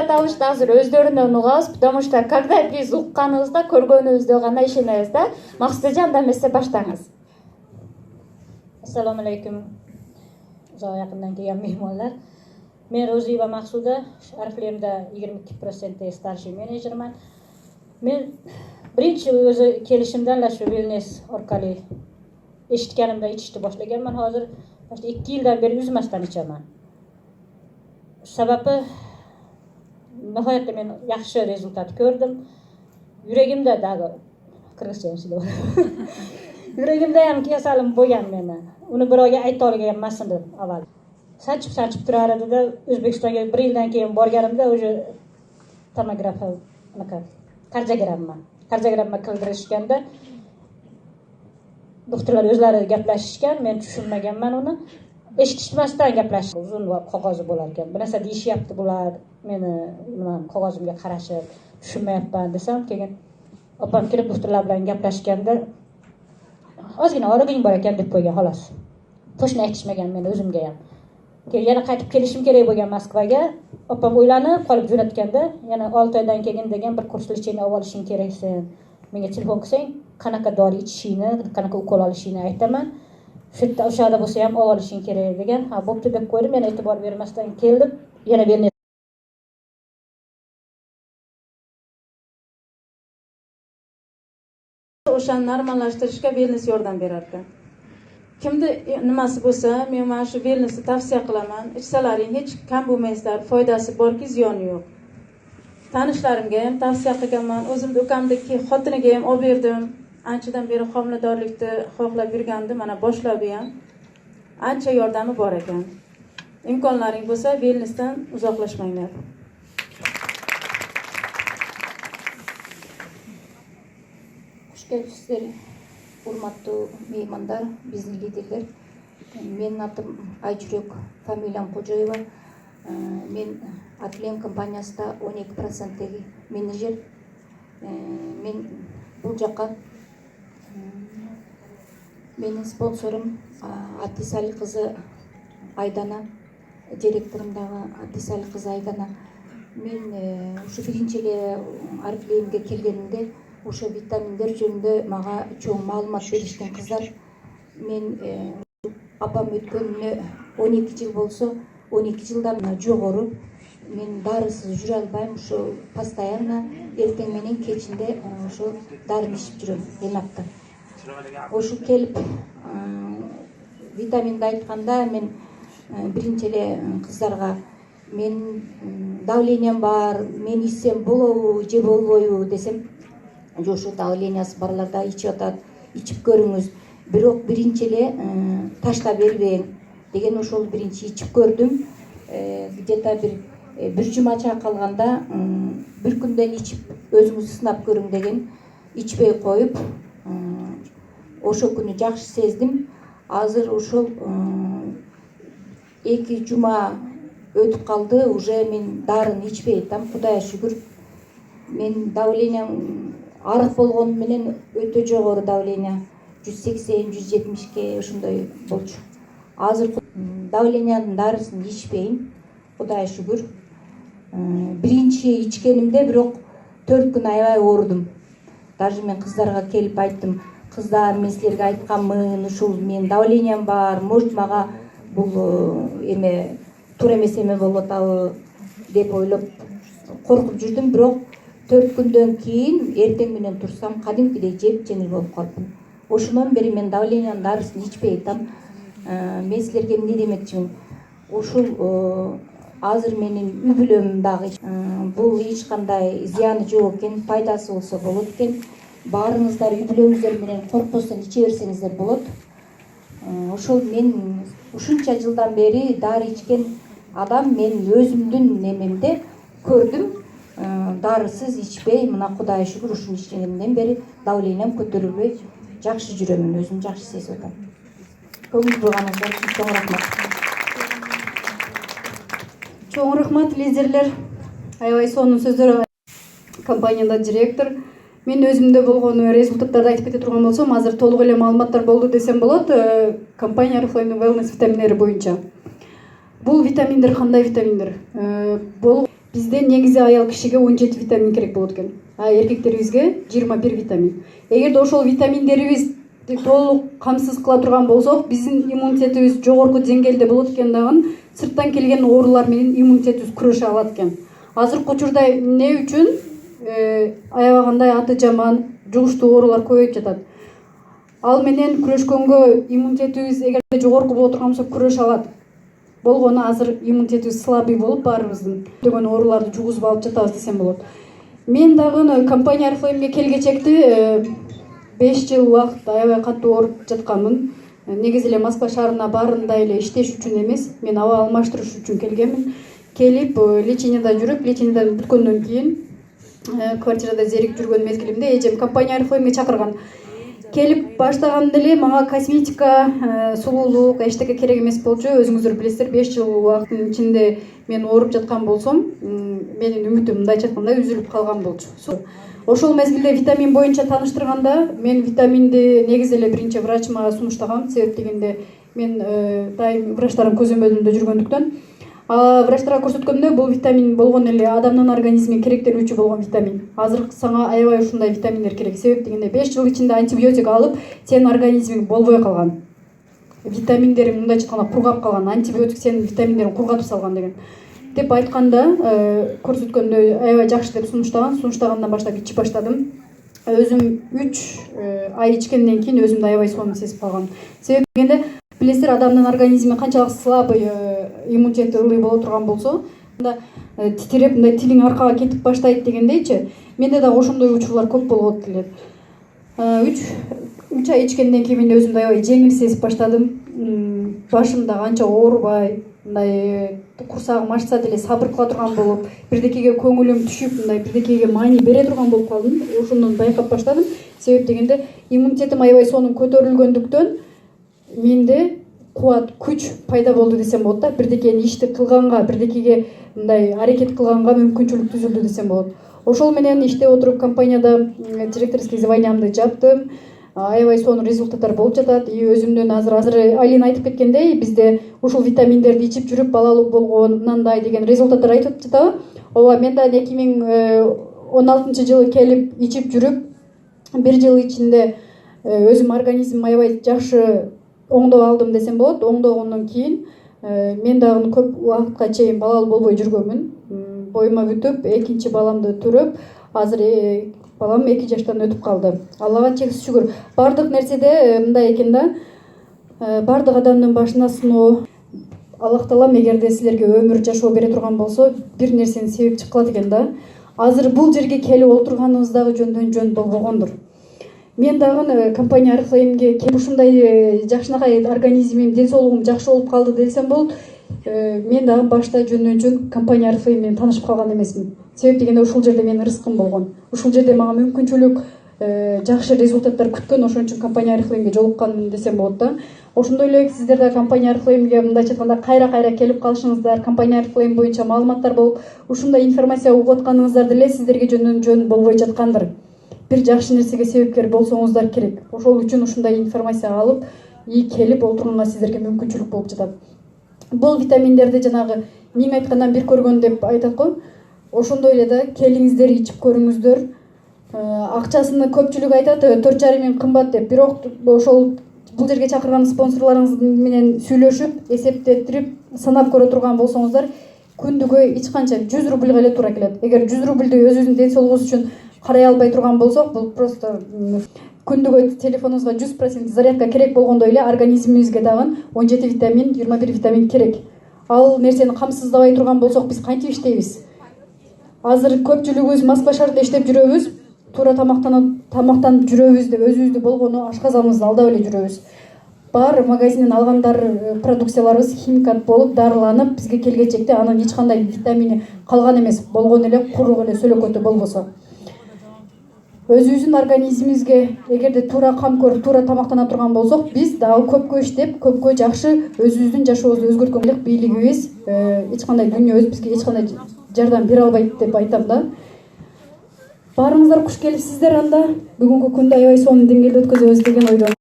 Табышты азыр өздөрүнөн угабыз, потому что когда биз укканыбызда, көргөнүбүздө гана ишенебиз да. Максутжан да эмесе баштаңыз. Assalomu alaykum. Uzoq yaqindan kelgan mehmonlar. Men Ro'ziyeва Maqsuda, arxivimda 22% starshi menejerman. Men birinchi o'zi kelishimdan shu Wellness orqali eshitganimda ichishni boshlaganman. Hozir 2 yildan beri uzmasdan ichaman. Sababi nihoyatda men yaxshi rezultat ko'rdim. Yuragimda dago qirg'izcha yuragimda ham kasalim bo'lgan meni. Uni birovga ayta olgan emasdim avval. Sanchib turar edi-da, O'zbekistonga 1 yildan keyin borganimda o'sha tomografiya kardiogramma qildirishganda doktorlar o'zlari gaplashishgan, men tushunmaganman uni. Eshitishmasdan gaplashib, uzun qog'ozi bo'lar ekan. Bu narsa deyishyapti bular, meni qog'ozimga qarashib, tushunmayapman desam, keyin opam kelib doktorlar bilan gaplashganda ozgina og'rig'ing bor ekan deb qo'ygan, xolos. Qo'shni aytishmagan meni o'zimga ham. Keyin yana qaytib kelishim kerak bo'lgan Moskvaga. Opam o'ylanib qolib jo'natganda, yana 6 oydan keyin degan bir kurs lecheniya olib olishing keraksan. Menga telefon qilsang, qanaqa dori ichishingni, qanaqa ukol olishingni aytaman. Shu yerda o'shada bo'lsa ham olib olishing kerak degan. Ha, bo'pti deb qo'ydim. Men e'tibor bermasdan keldim. Yana Wellness o'shani normallashtirishga Wellness yordam berar ekan. Kimda nimasi bo'lsa, men mana shu Wellnessni tavsiya qilaman. Ichsalaring hech kam bo'lmaysizlar, foydasi borki, ziyoni yo'q. Tanishlarimga ham tavsiya qilganman, o'zimda ukamdagi xotiniga ham olib berdim. Anchadan beri homiladorlikni xohlab yurgandim, mana boshlab ham ancha yordami bor ekan. Imkonlaring bo'lsa, Wellnessdan uzoqlashmanglar. Xush kelibsizlar, hurmatli mehmonlar, bizni liderler. Mening atim Ayjurek, familiyam Xo'jayeva. Men Atlem kompaniyasida 12%dagi menejer. Men bu жаққа mening sponsorim Атисали кызы Айдана, директорумдагы Атисали кызы Айдана. Мен ушу биринчи эле Арклемге келгенимде ошо витаминдер жөнүндө мага чоң маалымат беришкен кыздар. Мен апам өткөнүнө 12 жыл болсо, 12 жылдан жогору мен дарысыз жүрө албайм, ошо постоянно эртең менен кечинде ошо дарын ичип жүрөм, эмапты. Ошо келип витаминди айтканда мен биринчи эле кыздарга мен давлениям бар, мен ичсем болобу же болбойбу десем, жошо давлениясы барлар да ичип атат, ичип көрүңүз, бирок биринчи эле таштап бербең деген ошол биринчи ичип көрдүм. Где-то bir жума калганда bir күндөн ичип өзүңүз сынап көрүң деген, ичпей коюп ошо күнү жакшы сездим. Азыр ошол 2 жума өтүп калды, уже мен дарын ичпей атам, Кудайга шүгүр. Мен давлениям арык болгону менен өтө жогору давления, 180-170ке ошондой болчу. Азыр давлениянын дарысын ичпейм, Кудайга шүгүр. Биринчи ичкенимде бирок 4 күн аябай оорудум. Даже мен кыздарга келип айттым, кыздар, мен силерге айтканмын, ушул мен давлениям бар, может мага бул эме туура эмес эме болуп атабы деп ойлоп коркуп жүрдүм, бирок 4 күндөн кийин эртең менен турсам кадимкидей жеп жеңил болуп калдым. Ошондон бери мен давлениянын дарысын ичпей атам. Мен силерге эмне демекчимин? Ушул азыр менин үй бүлөм дагы бул эч кандай зыяны жок экен, пайдасы болсо болот экен. Баарыңыздар үй бүлөңүздөр менен коркпостон иче берсеңиздер болот. Ошол мен ушунча жылдан бери дары ичкен адам мен өзүмдүн немемде көрдүм. Дарысыз ичпей, мына Кудайга шүгүр, ушуну ичкенимден бери давлениям көтөрүлбөй жакшы жүрөмүн, өзүм жакшы сезип атам. Көңүл бурганыңыздар үчүн чоң рахмат. Чоң рахмат, лидерлер. Аябай сонун сөздөр. Компанияда директор. Мен өзүмдө болгон результаттарды айтып кете турган болсом, азыр толук эле маалыматтар болду десем болот. Компания Wellness витаминдери боюнча. Бул витаминдер кандай витаминдер? Бул бизде негизи аял кишиге 17 витамин керек болот экен, а эркектерибизге 21 витамин. Эгерде ошол витаминдерибиз толук камсыз кыла турган болсок, биздин иммунитетибиз жогорку деңгээлде болот экен дагы сырттан келген оорулар менен иммунитетибиз күрөшө алат экен. Азыркы учурда эмне үчүн аябагандай аты жаман жугуштуу оорулар көбөйүп жатат. Ал менен күрөшкөнгө иммунитетибиз эгерде жогорку боло турган болсо күрөшө алат. Болгону азыр иммунитетибиз слабый болуп баарыбыздын деген ооруларды жугузуп алып жатабыз десем болот. Мен дагы компания Oriflame'ге келгечекти 5 жыл убакыт аябай катуу ооруп жатканмын. Негизи эле Москва шаарына баарында эле иштеш үчүн эмес, мен аба алмаштырыш үчүн келгенмин. Келип лечениеда жүрүп, лечениедан бүткөндөн кийин квартирада зерик жүргөн мезгилимде эжем компания Oriflame'ге чакырган. Келип баштаганда эле мага косметика, сулуулук, эчтеке керек эмес болчу. Өзүңүздөр билесиздер, 5 жыл убакыттын ичинде мен ооруп жаткан болсом, менин үмүтүм мындайча айтканда үзүлүп калган болчу. Ошол мезгилде витамин боюнча тааныштырганда, мен витаминди негизи эле биринчи врач мага сунуштаган. Себеп дегенде мен дайым врачтардын көзөмөлүндө жүргөндүктөн, врачтарга көрсөткөндө бул витамин болгон эле адамдын организмине керектелүүчү болгон витамин. Азыр сага аябай ушундай витаминдер керек. Себеп дегенде 5 жыл ичинде антибиотик алып, сенин организмиң болбой калган. Витаминдериң мындайча айтканда кургап калган. Антибиотик сенин витаминдериң кургатып салган деген. Деп айтканда, көрсөткөндө аябай жакшы деп сунуштаган. Сунуштагандан баштап ичип баштадым. Өзүм 3 ай ичкенден кийин өзүмдү аябай сонун сезип калгам. Себеп дегенде, билесиздер, адамдын организми канчалык слабый иммунитети ылый боло турган болсо, титиреп мындай тилиң аркага кетип баштайт дегендейчи, менде дагы ошондой учурлар көп болот эле. 3 ай ичкенден кийин мен өзүмдү аябай жеңил сезип баштадым. Башымда канча оорубай, мындай курсагым ачса деле сабыр кыла турган болуп, бирдекеге көңүлүм түшүп, мындай бирдекеге маани бере турган болуп калдым. Ошондон байкап баштадым. Себеп дегенде, иммунитетим аябай сонун көтөрүлгөндүктөн менде кубат, күч пайда болду десем болот да. Бирдекени ишти кылганга, бирдекеге мындай аракет кылганга мүмкүнчүлүк түзүлдү десем болот. Ошол менен иштеп отуруп компанияда директорский званиямды жаптым. Аябай сонун результаттар болуп жатат. И өзүмдүн азыр Алина айтып кеткендей, бизде ушул витаминдерди ичип жүрүп балалуу болгон, мындай деген результаттар айтып жатабы? Ооба, мен да 2016-жылы келип ичип жүрүп, 1 жыл ичинде өзүм организмим аябай жакшы оңдоп алдым десем болот. Оңдогондон кийин мен дагы көп убакытка чейин балалуу болбой жүргөнмүн. Боюма бүтүп, экинчи баламды төрөп, азыр балам 2 жаштан өтүп калды. Аллага чексиз шүгүр. Бардык нерседе мындай экен да, бардык адамдын башына сыноо. Аллах таалам эгерде силерге өмүр жашоо бере турган болсо, бир нерсени себепчи кылат экен да. Азыр бул жерге келип отурганыбыз дагы жөндөн жөн болбогондур. Мен дагы компания Oriflame'ге келип ушундай жакшынакай организмим, ден соолугум жакшы болуп калды десем болот. Мен дагы башта жөндөн жөн компания Oriflame менен таанышып калган эмесмин. Себеп дегенде ушул жерде менин ырыскым болгон. Ушул жерде мага мүмкүнчүлүк, жакшы результаттар күткөн, ошон үчүн компания Oriflame'ге жолукканмын десем болот да. Ошондой эле сиздер да компания Oriflame'ге мындайча айтканда кайра келип калышыңыздар, компания Oriflame боюнча маалыматтар болуп, ушундай информация угуп атканыңыздар деле сиздерге жөндөн жөн болбой жаткандыр. Бир жакшы нерсеге себепкер болсоңуздар керек. Ошол үчүн ушундай информация алып, келип отурганга сиздерге мүмкүнчүлүк болуп жатат. Бул витаминдерди жанагы миң айткандан бир көргөн деп айтат го. Ошондой эле да келиңиздер, ичип көрүңүздөр. Акчасыны көпчүлүк айтат 4,5 миң кымбат деп. Бирок ошол бул жерге чакырган спонсорлоруңуз менен сүйлөшүп, эсептетирип, санап көрө турган болсоңуздар, күндүгө эч канча 100 рубльга эле туура келет. Эгер 100 рубльди өзүбүздүн ден соолугубуз үчүн карай албай турган болсок, бул просто күндүгө телефонуңузга 100% зарядка керек болгондой эле организмибизге дагы 17 витамин, 21 витамин керек. Ал нерсени камсыздабай турган болсок, биз кантип иштейбиз? Азыр көпчүлүгүбүз Москва шаарында иштеп жүрөбүз, туура тамактанып жүрөбүз деп өзүбүздү болгону ашказаныбызды алдап эле жүрөбүз. Бар магазинден алгандар продукцияларыбыз химикат болуп, дарыланып, бизге келгечекте анын эч кандай витамини калган эмес, болгон эле курук эле сөлөкөтү болбосо. Өзүбүздүн организмибизге эгерде туура кам көрүп, туура тамактана турган болсок, биз дагы көпкө иштеп, көпкө жакшы өзүбүздүн жашообузду өзгөрткөн бийлигибиз, эч кандай дүйнөбүз бизге эч кандай жардам бере албайт деп айтам да. Баарыңыздар куш келипсиздер анда. Бүгүнкү күндү аябай сонун деңгээлде өткөзөбүз деген ойдомун.